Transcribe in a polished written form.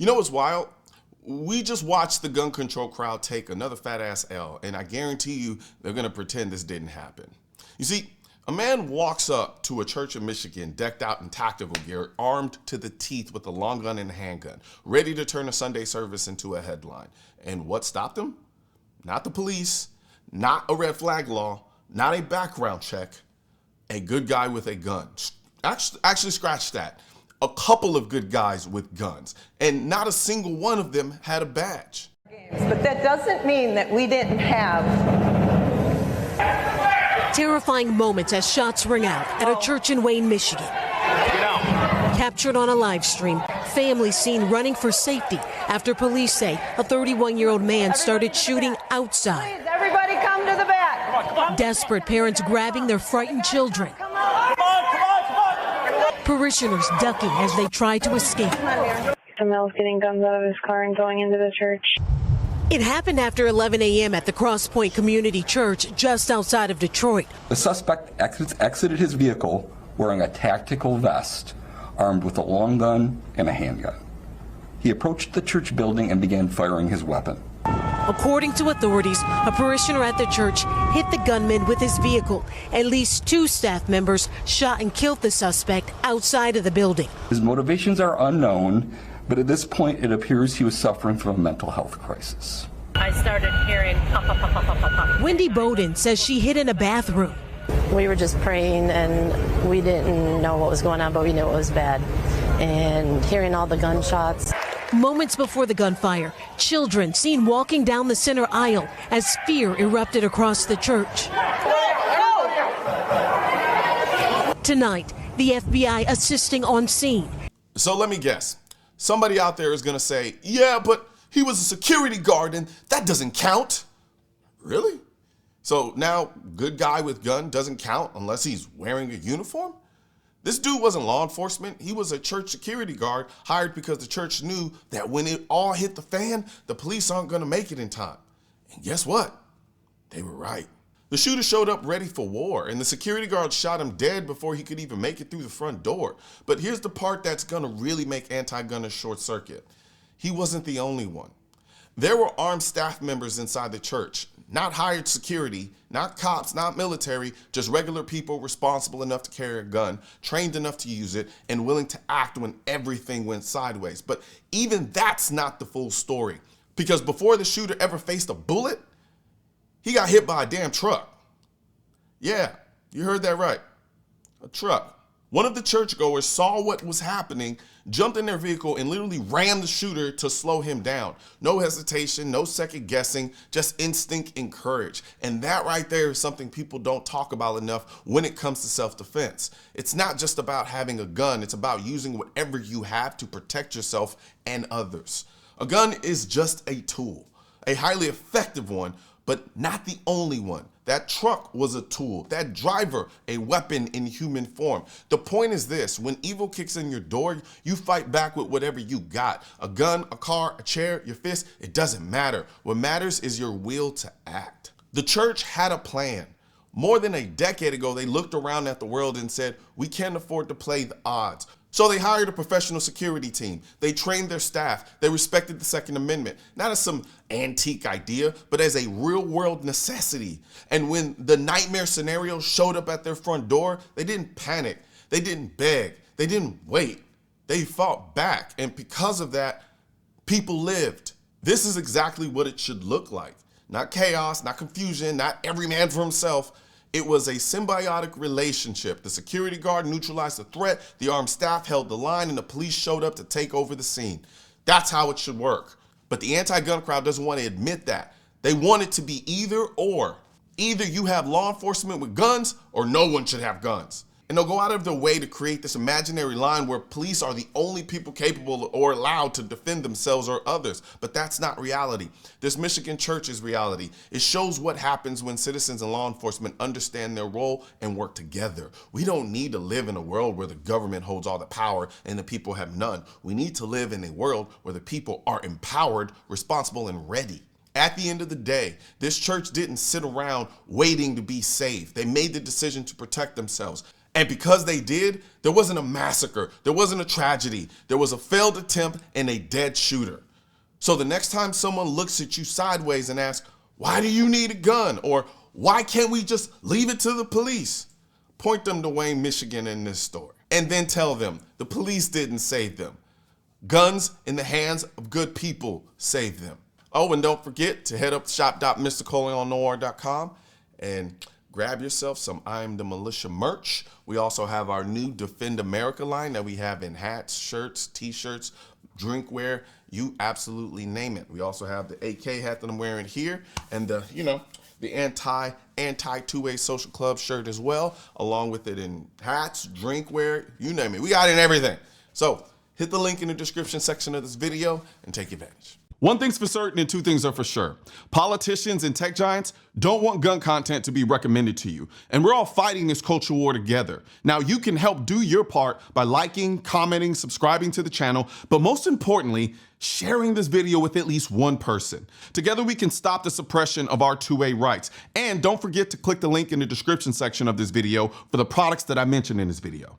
You know what's wild? We just watched the gun control crowd take another fat ass L, and I guarantee you they're gonna pretend this didn't happen. You see, a man walks up to a church in Michigan decked out in tactical gear, armed to the teeth with a long gun and a handgun, ready to turn a Sunday service into a headline. And what stopped him? Not the police, not a red flag law, not a background check, a good guy with a gun. Actually scratch that. A couple of good guys with guns, and not a single one of them had a badge. But that doesn't mean that we didn't have terrifying moments as shots ring out at a church in Wayne, Michigan. Captured on a live stream, families seen running for safety after police say a 31-year-old man started shooting outside. Please, everybody come to the back. Desperate parents grabbing their frightened children. Parishioners ducking as they try to escape. Someone getting guns out of his car and going into the church. It happened after 11 a.m. at the Cross Point Community Church just outside of Detroit. The suspect exited his vehicle wearing a tactical vest, armed with a long gun and a handgun. He approached the church building and began firing his weapon. According to authorities, a parishioner at the church hit the gunman with his vehicle. At least 2 staff members shot and killed the suspect outside of the building. His motivations are unknown, but at this point it appears he was suffering from a mental health crisis. I started hearing pop, pop, pop, pop, pop, pop, pop. Wendy Bowden says she hid in a bathroom. We were just praying and we didn't know what was going on, but we knew it was bad. And hearing all the gunshots. Moments before the gunfire, children seen walking down the center aisle as fear erupted across the church. Tonight, the FBI assisting on scene. So let me guess. Somebody out there is gonna say, yeah, but he was a security guard and that doesn't count. Really? So now good guy with gun doesn't count unless he's wearing a uniform? This dude wasn't law enforcement. He was a church security guard hired because the church knew that when it all hit the fan, the police aren't gonna make it in time. And guess what? They were right. The shooter showed up ready for war, and the security guard shot him dead before he could even make it through the front door. But here's the part that's gonna really make anti-gunners short circuit. He wasn't the only one. There were armed staff members inside the church, not hired security, not cops, not military, just regular people responsible enough to carry a gun, trained enough to use it, and willing to act when everything went sideways. But even that's not the full story, because before the shooter ever faced a bullet, he got hit by a damn truck. Yeah, you heard that right, a truck. One of the churchgoers saw what was happening, jumped in their vehicle, and literally rammed the shooter to slow him down. No hesitation, no second guessing, just instinct and courage. And that right there is something people don't talk about enough when it comes to self-defense. It's not just about having a gun, it's about using whatever you have to protect yourself and others. A gun is just a tool, a highly effective one, but not the only one. That truck was a tool, that driver a weapon in human form. The point is this: when evil kicks in your door, you fight back with whatever you got. A gun, a car, a chair, your fist, it doesn't matter. What matters is your will to act. The church had a plan. More than a decade ago, they looked around at the world and said, we can't afford to play the odds. So they hired a professional security team. They trained their staff. They respected the Second Amendment, not as some antique idea, but as a real world necessity. And when the nightmare scenario showed up at their front door, they didn't panic. They didn't beg. They didn't wait. They fought back. And because of that, people lived. This is exactly what it should look like. Not chaos, not confusion, not every man for himself. It was a symbiotic relationship. The security guard neutralized the threat, the armed staff held the line, and the police showed up to take over the scene. That's how it should work. But the anti-gun crowd doesn't want to admit that. They want it to be either or. Either you have law enforcement with guns or no one should have guns. And they'll go out of their way to create this imaginary line where police are the only people capable or allowed to defend themselves or others. But that's not reality. This Michigan church is reality. It shows what happens when citizens and law enforcement understand their role and work together. We don't need to live in a world where the government holds all the power and the people have none. We need to live in a world where the people are empowered, responsible, and ready. At the end of the day, this church didn't sit around waiting to be saved. They made the decision to protect themselves. And because they did, there wasn't a massacre, there wasn't a tragedy, there was a failed attempt and a dead shooter. So the next time someone looks at you sideways and asks, why do you need a gun? Or why can't we just leave it to the police? Point them to Wayne, Michigan in this story. And then tell them the police didn't save them. Guns in the hands of good people saved them. Oh, and don't forget to head up to shop.mrcolionnoir.com and grab yourself some I Am the Militia merch. We also have our new Defend America line that we have in hats, shirts, t-shirts, drinkware, you absolutely name it. We also have the AK hat that I'm wearing here and the anti two-way social club shirt as well, along with it in hats, drinkware, you name it. We got it in everything. So hit the link in the description section of this video and take advantage. One thing's for certain and two things are for sure. Politicians and tech giants don't want gun content to be recommended to you. And we're all fighting this culture war together. Now you can help do your part by liking, commenting, subscribing to the channel, but most importantly, sharing this video with at least one person. Together we can stop the suppression of our 2A rights. And don't forget to click the link in the description section of this video for the products that I mentioned in this video.